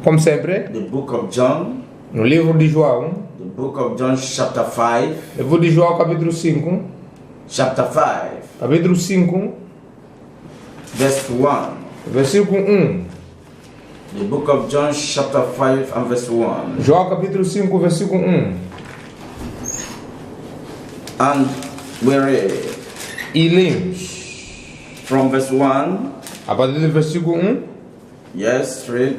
Como sempre, the book of John, no livro de João, the book of John chapter 5, livro de João capítulo 5, capítulo 5, verse 1. versículo 1. The book of John chapter 5 and verse 1. João capítulo 5, versículo 1. And we read E lemos from verse 1. a partir do versículo 1. Yes, read.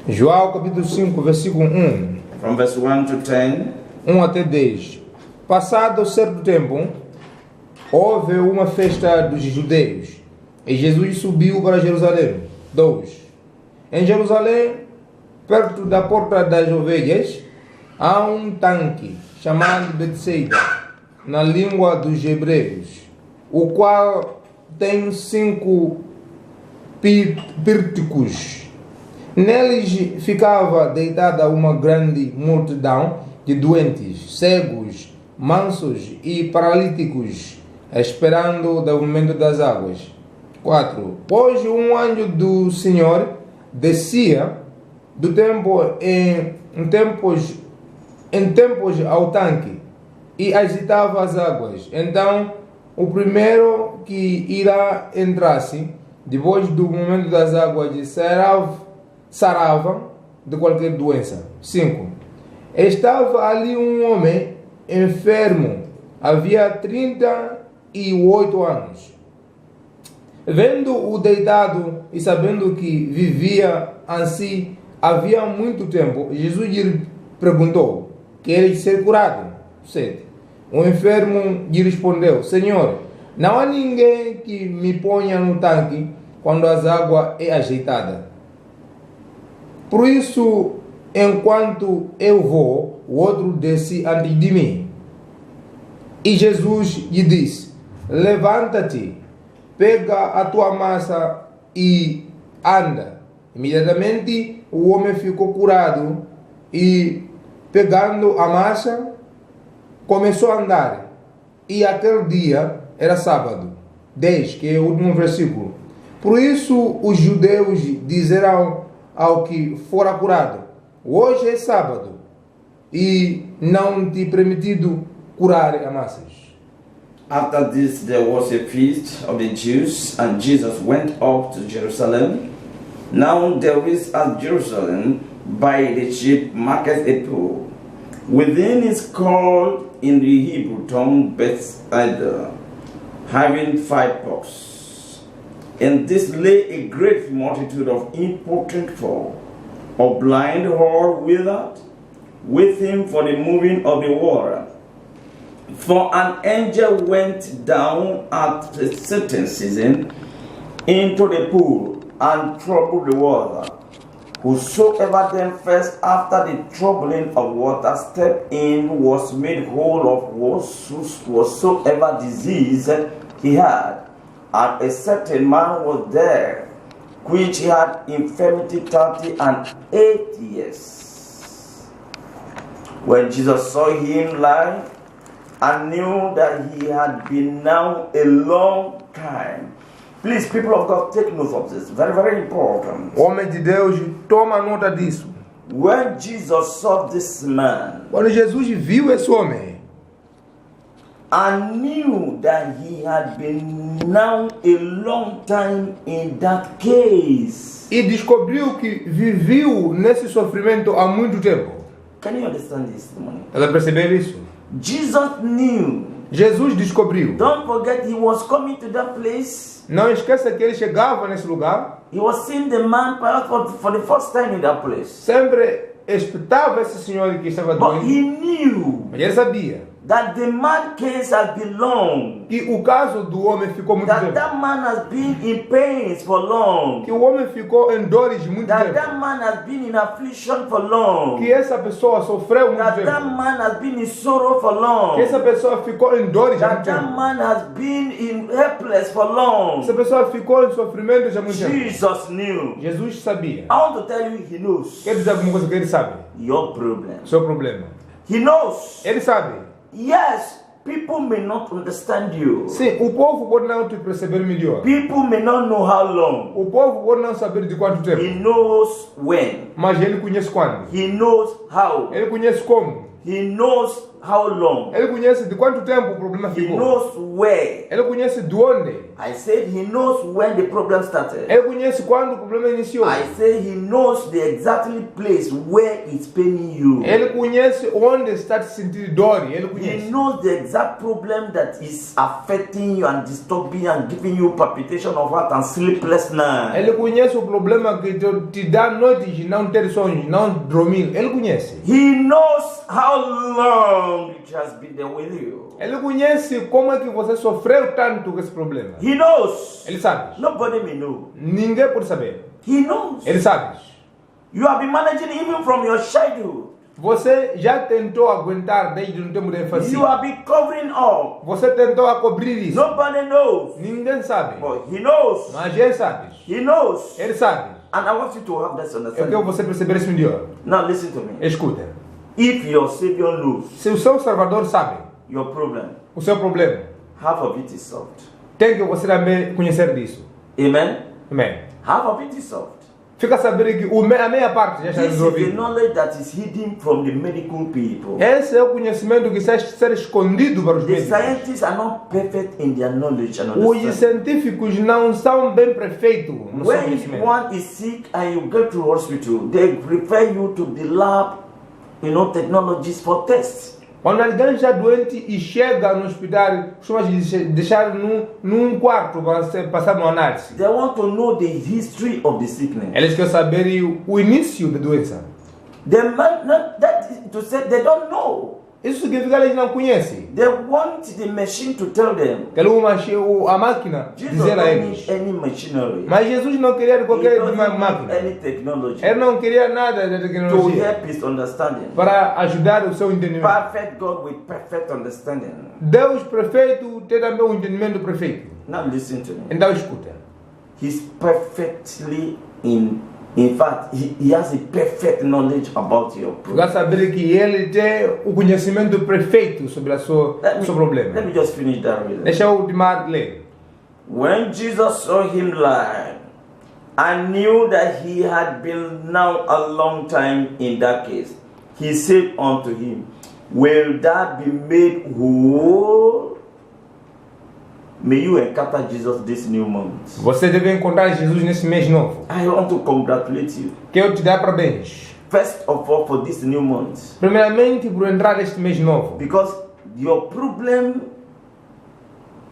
João capítulo 5, versículo 1. From verse 1 to 10. 1 até 10. Passado certo tempo, houve uma festa dos judeus, e Jesus subiu para Jerusalém. 2. Em Jerusalém, perto da porta das ovelhas, há um tanque chamado Betsaida, na língua dos hebreus, o qual tem 5 pórticos. Neles ficava deitada uma grande multidão de doentes, cegos, mansos e paralíticos, esperando o movimento das águas. 4. Pois um anjo do Senhor descia do templo em tempos ao tanque e agitava as águas. Então o primeiro que irá entrasse depois do momento das águas sarava de qualquer doença. 5. Estava ali um homem enfermo, havia 38 anos. Vendo-o deitado e sabendo que vivia assim havia muito tempo, Jesus lhe perguntou: queres ser curado? 7. O enfermo lhe respondeu: Senhor, não há ninguém que me ponha no tanque quando as águas é ajeitada. Por isso, enquanto eu vou, o outro desce antes de mim. E Jesus lhe disse: levanta-te, pega a tua massa e anda. Imediatamente o homem ficou curado e, pegando a massa, começou a andar. E aquele dia era sábado. 10, que é o último versículo. Por isso os judeus disseram ao que fora curado: hoje é sábado e não te permitido curar a massas. After this there was a feast of the Jews, and Jesus went up to Jerusalem. Now there is at Jerusalem by the sheep market a pool, within is called in the Hebrew tongue Bethesda, having 5 posts. In this lay a great multitude of impotent folk, of blind or withered, with him for the moving of the water. For an angel went down at a certain season into the pool and troubled the water. Whosoever then first after the troubling of water stepped in was made whole of whatsoever disease he had. And a certain man was there, which had infirmity 38 years. When Jesus saw him lie, and knew that he had been now a long time. Please, people of God, take note of this. Very, very important. Homem de Deus, toma nota disso. When Jesus saw this man, Quando Jesus viu esse homem, and knew that he had been now a long time in that case. e descobriu que viveu nesse sofrimento há muito tempo. Can you understand this morning? Ela percebeu isso? Jesus knew. Jesus descobriu. Don't forget, he was coming to that place. Não esqueça que ele chegava nesse lugar. He was seeing the man perhaps for the first time in that place. Sempre espetava esse senhor que estava But he doente. knew Mas ele sabia that the man case has been long. que o caso do homem ficou muito That tempo. that man has been in pains for long. Que o homem ficou em dores muito That that tempo. man has been in affliction for long. Que essa pessoa sofreu muito That that tempo. man has been in sorrow for long. Que essa pessoa ficou em dores há That muito that tempo. man has been in helpless for long. Essa pessoa ficou em sofrimento há muito tempo. Jesus knew. Jesus sabia. I want to tell you, he knows Quer dizer alguma coisa que ele sabe? your problem. Seu problema. He knows. Ele sabe. Yes, people may not understand you. Sim, o povo pode não te perceber melhor. People may not know how long. O povo pode não saber de quanto tempo. He knows when. Mas ele conhece quando. He knows how. Ele conhece como. He knows how long. Ele conhece de quanto tempo o problema He ficou. knows where. Ele conhece de onde. I said he knows when the problem started. Ele conhece quando o problema iniciou. I say he knows the exactly place where it's paining you. Ele conhece onde está te sentindo dor. Ele He conhece. knows the exact problem that is affecting you and disturbing you and giving you palpitation of heart and sleepless night. Ele conhece o problema que te dá noites de não ter sonhos, não dormir. Ele conhece. He knows how long it has been there with you. Ele conhece como é que você sofreu tanto com esse problema. He knows. Ele sabe. Nobody may know. Ninguém pode saber. He knows. Ele sabe. You have been managing even from your childhood. Você já tentou aguentar desde o tempo da infância. You have been covering up. Você tentou a cobrir isso. Nobody knows. Ninguém sabe. But he knows. Mas ele sabe. He knows. Ele sabe. And I want you to have this Eu understanding. quero você perceber isso melhor. Now listen to me. Escuta. If your Savior knows Se o seu Salvador sabe your problem, o seu problema, half of it is solved. tem que você também conhecer disso. Amen? Amém. Half of it is solved. Fica a saber que a meia parte já está This is the resolvida. knowledge that is hidden from the medical people. Esse é o conhecimento que está ser escondido para os The médicos. scientists are not perfect in their knowledge and Os understanding. científicos não são bem perfeitos no seu When conhecimento. one is sick and you go to hospital, they refer you to the lab, technologies for tests. Quando alguém está doente e chega no hospital, costuma deixar num quarto para passar uma análise. They want to know the history of the sickness. Eles querem saber o início da doença. They might not, that is to say they don't know. Isso significa que eles não conhecem. They want the machine to tell them. A máquina Jesus dizer a don't eles. need any machinery. Mas Jesus não queria He qualquer doesn't need máquina. any technology Ele não queria nada da to tecnologia help his understanding. para ajudar o seu entendimento. Perfect God with perfect understanding. Deus perfeito tem também um entendimento perfeito. Now listen to me. Então escuta. He's perfectly in fact, he has a perfect knowledge about your Você problem. saber que ele tem o conhecimento perfeito sobre o seu problema. Let me just finish that reading. Deixa eu ultimar ler. When Jesus saw him lie and knew that he had been now a long time in that case, he said unto him, will that be made whole? May you encounter Jesus this new month. Você deve encontrar Jesus nesse mês novo. I want to congratulate you. Quero te dar parabéns. First of all, for this new month. Primeiramente, por entrar neste mês novo. Because your problem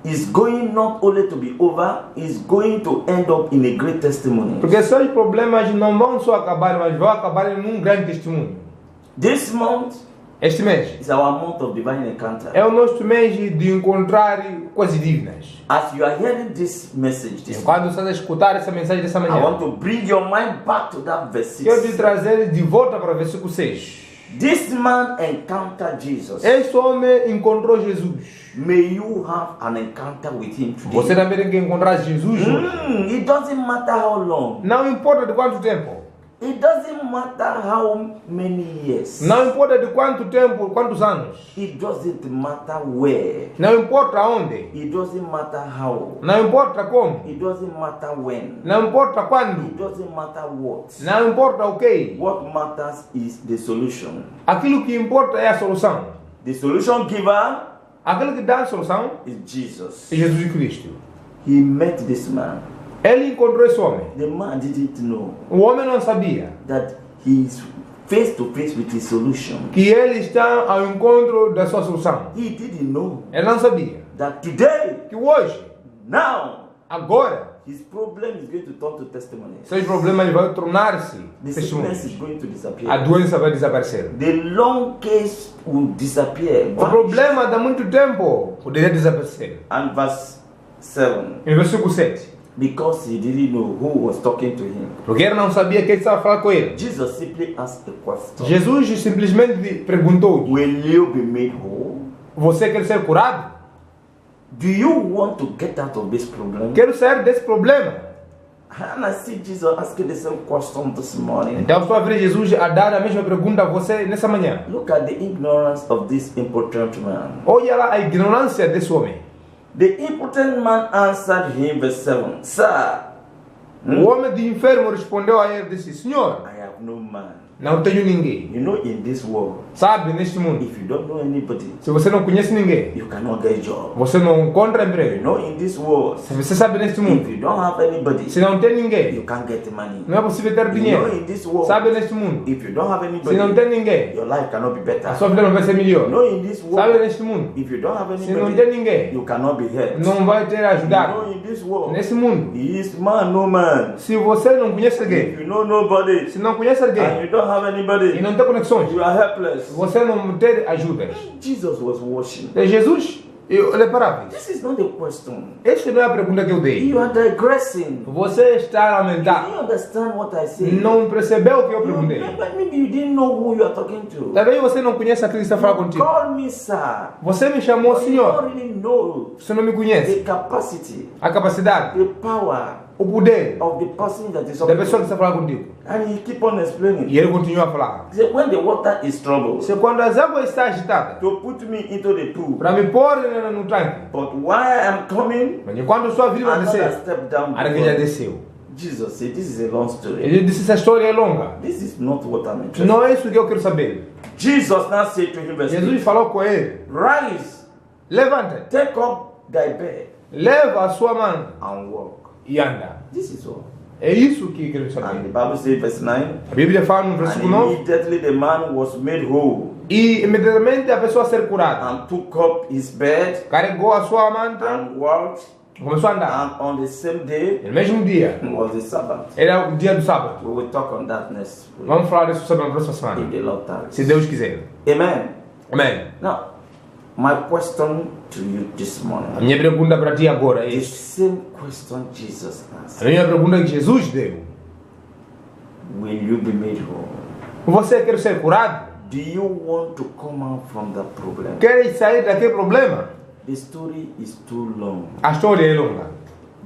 is going not only to be over, is going to end up in a great testimony. Porque seus problemas não vão só acabar, mas vão acabar em um grande testemunho. This month Este mês is our month of divine encounter. é o nosso mês de encontrar coisas divinas. As you are hearing this message, Quando você escutar essa mensagem dessa I want manhã, to bring your mind back to that verse quero te 6. trazer de volta para o versículo 6. This man encountered Jesus. Este homem encontrou Jesus. May you have an encounter with him Você today. também tem que encontrar Jesus hoje. It doesn't matter how long. Não importa de quanto tempo. It doesn't matter how many years. Não importa de quanto tempo, quantos anos. It doesn't matter where. Não importa onde. It doesn't matter how. Não importa como. It doesn't matter when. Não importa It quando. doesn't matter what. Não importa o que. What matters is the solution. Aquilo que importa é a solução. The solution giver Aquilo que dá a solução is Jesus. é Jesus Cristo. He met this man. Ele encontrou esse homem. The man didn't know O homem não sabia that he is face to face with his solution. que ele está ao encontro da sua solução. He didn't know Ele não sabia that today, que hoje, now, agora, his problem is going to turn to testimony. seus problemas vão tornar-se The sickness is testemunhos. going to A disappear. doença vai desaparecer. The long case will disappear. O problema dá muito tempo poderia desaparecer. And verse 7. Em versículo 7. Because he didn't know who was talking to him. Porque ele não sabia quem estava falando com ele. Jesus simply asked a question. Jesus simplesmente perguntou: Will you be made whole? você quer ser curado? Do you want to get out of this problem? Quero sair desse problema. And I see Jesus asking the same question this morning. Então estou a ver Jesus a dar a mesma pergunta a você nessa manhã. Look at the ignorance of this impotent man. Olha lá a ignorância desse homem. The impotent man answered him, verse 7. Sir, O homem de enfermo respondeu a ele e disse: Senhor, I have no man. não tenho ninguém. You know, in this world, Sabe, neste mundo, if you don't know anybody, se você não conhece ninguém, you cannot get a job. você não encontra You emprego. know, in this world, Se você sabe neste if mundo, you don't have anybody, se não tem you ninguém, can't get money. não é possível ter You know, dinheiro. in this world, Sabe neste mundo, if you don't have se anybody, não tem ninguém, your life cannot be better. a sua vida não vai ser You melhor. know, in this Sabe world, neste mundo, if you don't have se não tem anybody, ninguém, you cannot be helped. não vai ter You know, ajudado. in this world, Nesse mundo, he is man, no man. se você não conhece If alguém, you know nobody, se não conhece and alguém you don't have e anybody, não tem conexões, you are helpless. você não tem ajudas. Jesus was watching. Jesus, ele parava. This is not the question. Esta não é a pergunta que eu dei. You are digressing. Você está a You lamentar. didn't understand what I said. Não percebeu o que eu You, perguntei. maybe you didn't know who you are talking to. Talvez você não conheça aquele que está falando contigo. Call me, sir. Você me chamou But you Senhor. don't really know Você não me conhece. the capacity, A capacidade, the power o poder of the person that is da talking pessoa to que you. está falando contigo. And he keep on explaining. E ele continua a falar. He said, when the water is troubled, Se quando as águas estão agitadas, to put me into the pool. para me pôr no tanque, But while I am coming, mas enquanto sua vida vai another descer, step down. a água já before. desceu. Jesus said, this is a long story. Ele disse: essa história é longa. This is not what I'm interested in. Não é isso que eu quero saber. Jesus now said to him, verse Jesus 8, falou com ele: rise, levanta-te, take up thy bed, leva a sua mão and walk. e anda. This is all. É isso que quero And the saber. Bible says, verse 9, A Bíblia fala no and versículo 9: immediately the man was made whole, e imediatamente a pessoa ser curada, and took up his bed, carregou a sua manta, and walked, começou a andar. and on the same day No mesmo dia, was the Sabbath. era o dia do sábado. We will talk on that next week, Vamos falar disso sobre a próxima if semana, the Lord tarries. se Deus quiser. Amen. Amém. Now, my question to you this A morning, minha pergunta para ti agora é the esta. same question Jesus A asked. minha pergunta que Jesus deu: Will you be made whole? você quer ser curado? Do you want to come out from that problem? Quer sair daquele problema? The story is too long. A história é longa.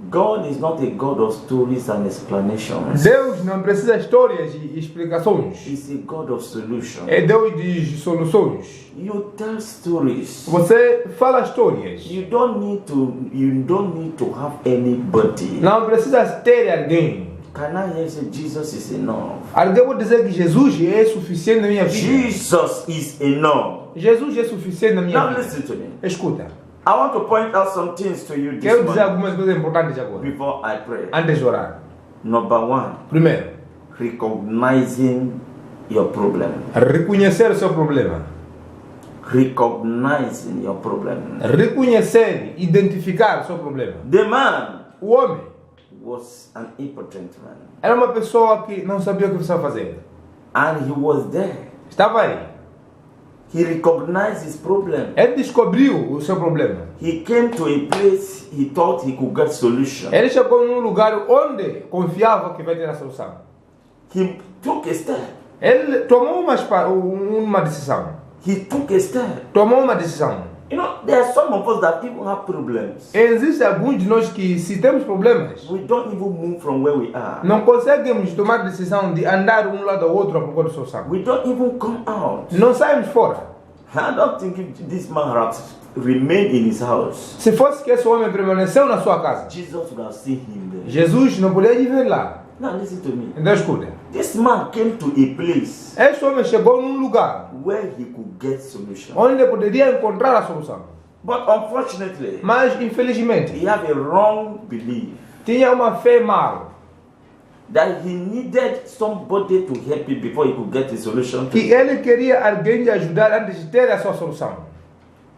God is not a God of stories and explanations. Deus não precisa de histórias e explicações. He's a God of solutions. É Deus de soluções. You tell stories. Você fala histórias. You don't need to have anybody. Não precisa ter alguém. Can I hear you say Jesus is enough? Alguém pode dizer que Jesus é suficiente na minha vida. Jesus is enough. Jesus é suficiente na minha Now vida. listen to me. Escuta, I want to point out some things to you this quero dizer morning algumas coisas importantes agora, before I pray. antes de orar. Number one, Primeiro, recognizing your problem. reconhecer o seu problema. Recognizing your problem. Reconhecer, identificar o seu problema. The man O homem was an impotent man, era uma pessoa que não sabia o que precisava fazer. and he was there. Estava aí. He recognized his problem. Ele descobriu o seu problema. He came to a place he thought he could get solution. Ele chegou num lugar onde confiava que vai ter a solução. He took a step. Ele tomou uma decisão. He took a step. Tomou uma decisão. You know, there are some of us that even have problems. Existem alguns de nós que, se temos problemas, We don't even move from where we are. não conseguimos tomar decisão de andar um lado ao outro à procura de solução. We don't even come out. Não saímos fora. I don't think if this man had remained in his house, Se fosse que esse homem permaneceu na sua casa, Jesus would have seen him there. Jesus não poderia ir ver lá. Now listen to me. Então escuta. This man came to a place Este homem chegou num lugar where he could get solution. onde poderia encontrar a solução. But unfortunately, Mas, infelizmente, he had a wrong belief tinha uma fé má. that he needed somebody to help him before he could get the solution. Que ele queria alguém de ajudar antes de ter a sua solução.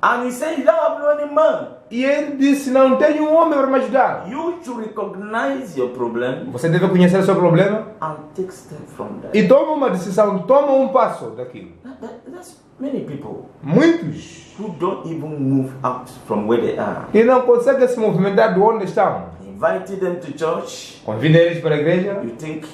And he said, you don't have no any man. E ele disse, não tenho um homem para me ajudar. You should recognize your problem Você deve conhecer o seu problema and take steps from that. e toma uma decisão, toma um passo daquilo. That's many people Muitos who don't even move out from where they are. que não conseguem se movimentar de onde estão. Invited them to church. Convida eles para a igreja. You think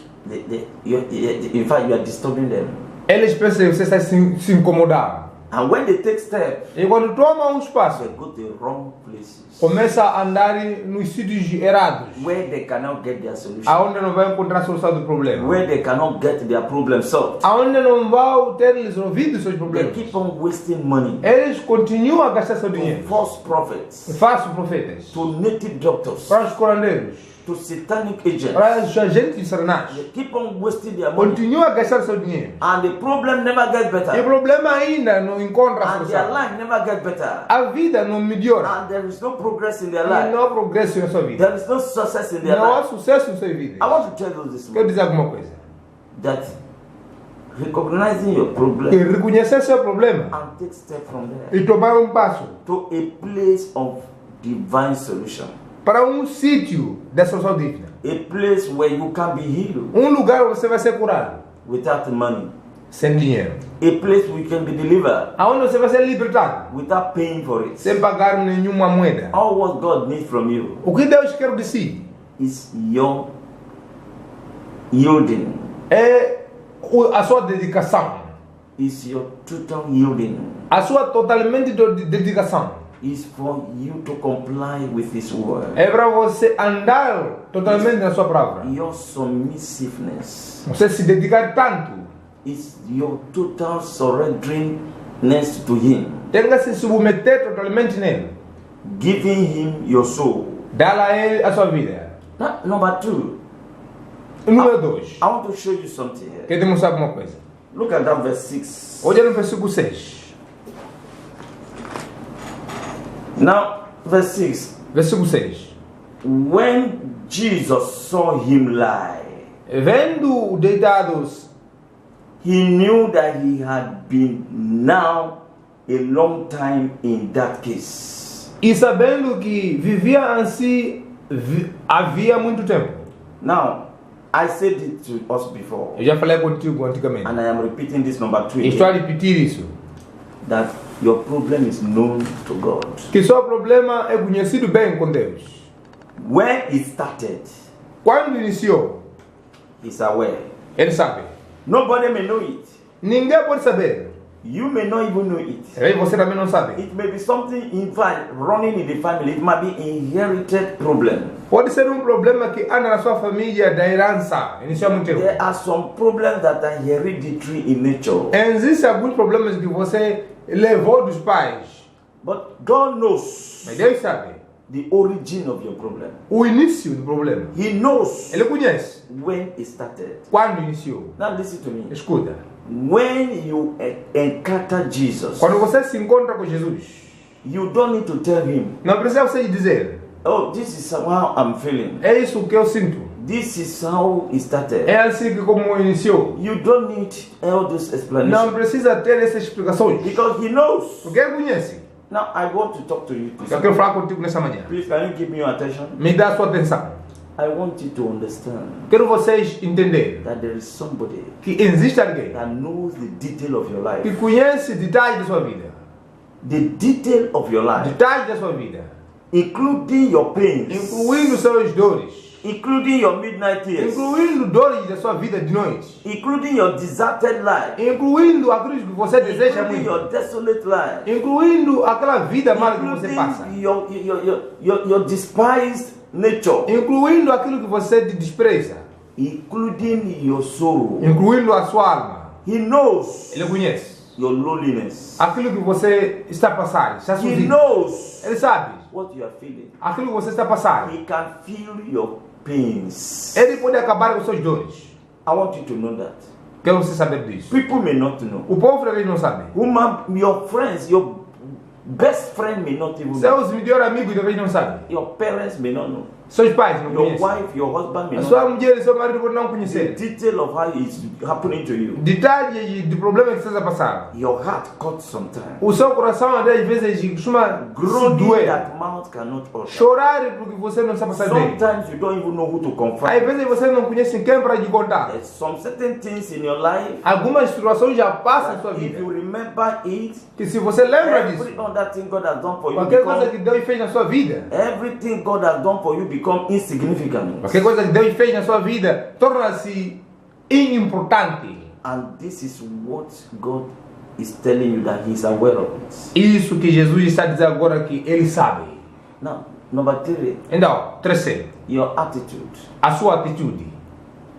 in fact you are disturbing them. Eles pensam que você está se incomodando. And when they take steps, E quando toma espaço, they go to the wrong places começa a andar nos sítios errados, where they cannot get their solution, aonde não vai encontrar a solução do problema, where they cannot get their problem solved. aonde não vão ter resolvido os seus They problemas. keep on wasting money Eles continuam a gastar seu to dinheiro. false prophets, Falsos profetas, to native doctors, para os curandeiros, to satanic agents. para os agentes de Satanás. They keep on wasting their money, Continuam a gastar seu dinheiro. and the problem never gets E o better, problema ainda não encontra a and their solução. life never gets better, A vida não melhora. and there is no progress in their E life. não há progresso na sua vida. There is no success in their Não há life. sucesso na sua vida. I want to tell you this Quero morning dizer alguma coisa. that recognizing your E problem reconhecer seu problema and take step from there e tomar passo to a place of divine solution, para sítio da solução divina. a place where you can be healed Lugar onde você vai ser curado without money, sem dinheiro. a place where you can be delivered Aonde você vai ser libertado without paying for it. sem pagar nenhuma moeda. All what God needs from you O que Deus quer de si is your yielding, é a sua dedicação, is your total yielding, a sua totalmente dedicação. is for you to comply with His word. É para você andar totalmente na sua palavra. Your submissiveness Você se dedicar tanto. is your total surrenderingness to Him, Tenha que se submeter totalmente nele. giving Him your soul. Dá a ele a sua vida. Now, number two, Número 2. I want to show you something here. Quer demonstrar alguma coisa? Look at that verse 6. Olha no versículo 6. Now, verse 6. Versículo 6. When Jesus saw him lie, Vendo deitados, he knew that he had been now a long time in that case. e sabendo que vivia assim havia muito tempo. Now, I said it to us before, Eu já falei contigo antigamente. and I am repeating this number 2 Estou a again, repetir isso. that your problem is known to God. Que seu problema é conhecido bem com Deus. When it started, Quando iniciou, he's aware. ele sabe. Nobody may know it. Ninguém pode saber. You may not even know it. E você também não sabe. It may be something in fact running in the family. It might be inherited problem. Pode ser problema que anda na sua família da herança. Iniciou muito tempo. There are some problems that are hereditary in nature. Existem alguns problemas que você levou dos pais. But God knows Mas Deus sabe the origin of your problem. o início do problema. He knows Ele conhece when it started. quando iniciou. Now listen to me. Escuta. When you encounter Jesus, Quando você se encontra com Jesus, you don't need to tell him, não precisa você dizer: oh, this is how I'm feeling. é isso que eu sinto. This is how it started. É assim que como iniciou. You don't need all this Não explanation precisa ter essas explicações. because he knows. Porque ele conhece. Now I want to talk to you. Please, Eu quero falar contigo nessa manhã. please can you give me your attention? Me dá a sua atenção. I want you to understand Quero vocês entenderem that there is somebody que existe alguém that knows the detail of your que life. conhece detalhes da sua vida. The detail of your life, Detalhes da sua vida. including your pains, Incluindo suas dores. including your midnight tears, Incluindo dores da sua vida de noite. including your deserted life, Incluindo aquilo que você deseja including muito. your desolate life, Incluindo aquela vida mal que você passa. including your despised nature, Incluindo aquilo que você despreza. including your sorrow. Incluindo a sua alma. He knows Ele conhece your loneliness. aquilo que você está passando. Está He sozinho. knows Ele sabe what you are feeling. aquilo que você está passando. He can feel your pains. Ele pode acabar com suas dores. I want you to know that. Quero você saber disso. People may not know. O povo talvez não sabe. Your friends, your best friend may not even know. Seus melhores amigos talvez não sabem. Your parents may not know. Seus pais não Your conhecem. wife, your husband may A not sua know. mulher e seu marido podem não The conhecer. detail of how it's happening to you. Detalhes de problema que você está passando. Your heart cuts sometimes. O seu coração às vezes costuma se Groaning doer. that mouth cannot utter. Chorar porque você não está passando bem. Sometimes you don't even know who to Às confide. vezes você não conhece quem para lhe contar. There's some certain things in your life Algumas situações já passam na sua that if vida. you remember it, Que se você lembra every disso, other thing God has done for you qualquer coisa become, que Deus fez na sua vida, everything God has done for you become insignificant. qualquer coisa que Deus fez na sua vida torna-se inimportante. And this is what God is telling you that he's aware of it. Isso que Jesus está dizendo agora que ele sabe. Now, number 3. Então, terceiro, Your attitude a sua atitude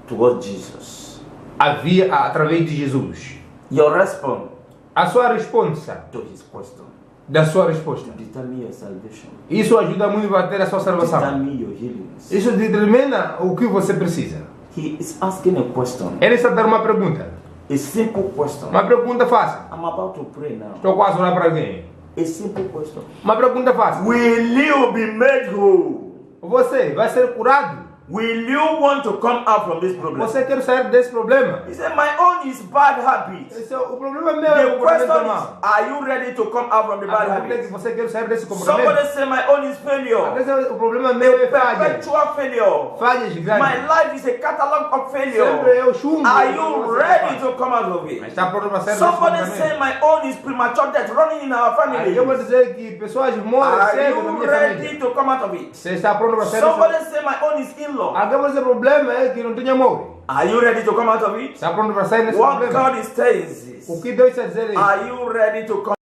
towards Jesus. havia através de Jesus. Your response A sua resposta to his question da sua resposta. determine your salvation. Isso ajuda muito a ter a sua salvação. Determine your healings. Isso determina o que você precisa. He is asking a question. Ele está dando uma pergunta. A simple question. Uma pergunta fácil. I'm about to pray now. Estou quase a orar para alguém. A simple question. Uma pergunta fácil. Will you be made whole? Você vai ser curado? Will you want to come out from this problem? Você quer sair desse problema? He said, my own is bad habit. O problema meu é The o question comportamento is, mau. are you ready to come out from the bad A pergunta é que habit? você quer sair desse Somebody comportamento. say, my own is failure. Às vezes o problema meu é falha. Perpetual failure. Falhas My grandes. life is a catalog of Sempre failure. eu chumbo. Are you ready to come out of it? Está pronto para sair desse Somebody comportamento. say, my own is premature death running in our Aí eu vou family. dizer que pessoas morrem Are cedo na you minha ready família. to come out of it? Você está pronto para sair Somebody desse say, my own is in-law. Alguém vai dizer o problema é que não tem amor. Are you ready to come out of it? Está pronto para sair desse What problema. God is saying is O this. que Deus está dizendo é isso. Are you ready to come